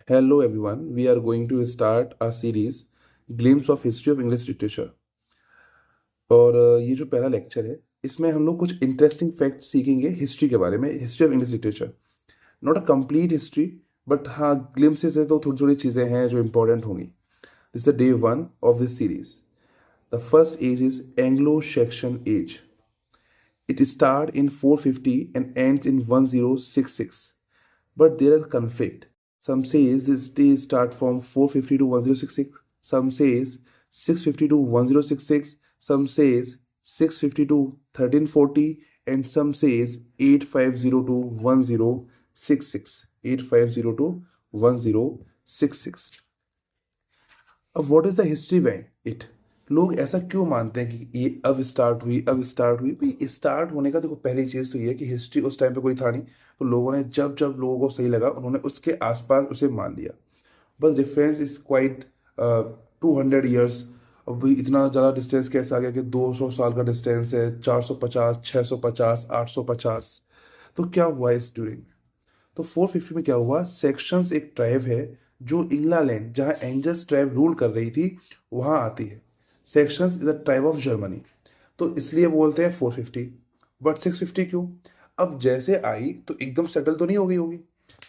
Hello everyone, we are going to start a series Glimpse of History of English Literature। और ये जो पहला lecture है इसमें हम लोग कुछ इंटरेस्टिंग फैक्ट सीखेंगे हिस्ट्री के बारे में, history of English literature. Not a complete history, but हाँ ग्लिम्सेस है तो थोड़ी थोड़ी चीज़ें हैं जो इंपॉर्टेंट होंगी। This is day one of this series. The first age is Anglo Saxon age. It started in 450 and ends in 1066. But there is conflict. Some says this day start from 450 to 1066. Some says 650 to 1066. Some says 650 to 1340, and some says 850 to 1066. 850 to 1066. अब what is the history behind it? लोग ऐसा क्यों मानते हैं कि ये अब start हुई भाई? स्टार्ट होने का देखो, पहली चीज़ तो ये है कि हिस्ट्री उस टाइम पे कोई था नहीं, तो लोगों ने जब जब लोगों को सही लगा उन्होंने उसके आसपास उसे मान लिया। But difference is quite 200 years. अब भाई इतना ज़्यादा डिस्टेंस कैसे आ गया कि 200 साल का डिस्टेंस है, 450, 650, 850। तो क्या हुआ इस ड्यूरिंग? तो 450 में क्या हुआ, सेक्शंस एक ट्राइब है जो इंग्लैंड जहाँ एंजल्स ट्राइब रूल कर रही थी वहाँ आती है। Sections is a tribe of Germany, तो इसलिए बोलते हैं 450। बट 650 क्यों? अब जैसे आई तो एकदम सेटल तो नहीं हो गई होगी,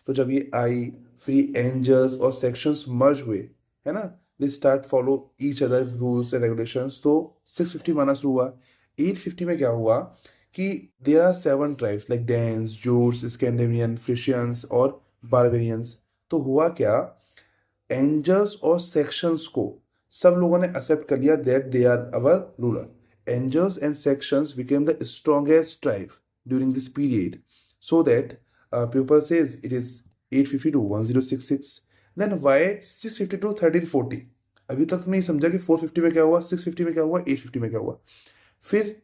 तो जब ये आई फिर एंजल्स और सेक्शंस मर्ज हुए, है ना, they start follow each other rules and regulations, तो 650 माना शुरू हुआ। 850 में क्या हुआ कि there are 7 tribes like Danes, Jutes, Scandinavians, Frisians और बारबेरियंस। तो हुआ क्या, एंजल्स और सेक्शंस को सब लोगों ने एक्सेप्ट कर लिया that they are our ruler. Angles and Saxons became the strongest tribe during this period, so that people says it is 850 to 1066। Then why 650 to 1340? अभी तक तो नहीं समझा कि 450 में क्या हुआ, 650 में क्या हुआ, 850 में क्या हुआ, फिर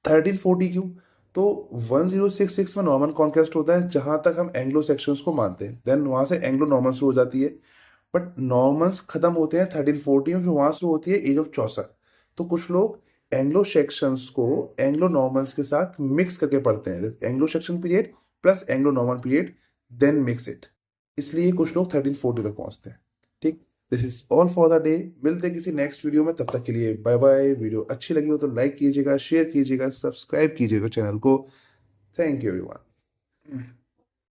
1340 क्यों? तो 1066 में नॉर्मन कॉन्क्वेस्ट होता है जहां तक हम एंग्लो सेक्शंस को मानते हैं, देन वहां से एंग्लो नॉर्मन शुरू हो जाती है। बट नॉर्मन्स खत्म होते हैं 1340 में, फिर वहां शुरू होती है एज ऑफ चौसर। तो कुछ लोग एंग्लो सेक्शंस को एंग्लो नॉर्मन्स के साथ मिक्स करके पढ़ते हैं, Anglo Saxon period plus Anglo Norman period, then mix it. इसलिए कुछ लोग 1340 तक पहुंचते हैं। ठीक, this is all for the day. मिलते हैं किसी नेक्स्ट वीडियो में, तब तक के लिए बाय बाय। वीडियो अच्छी लगी हो तो लाइक कीजिएगा, शेयर कीजिएगा, सब्सक्राइब कीजिएगा चैनल को। Thank you everyone.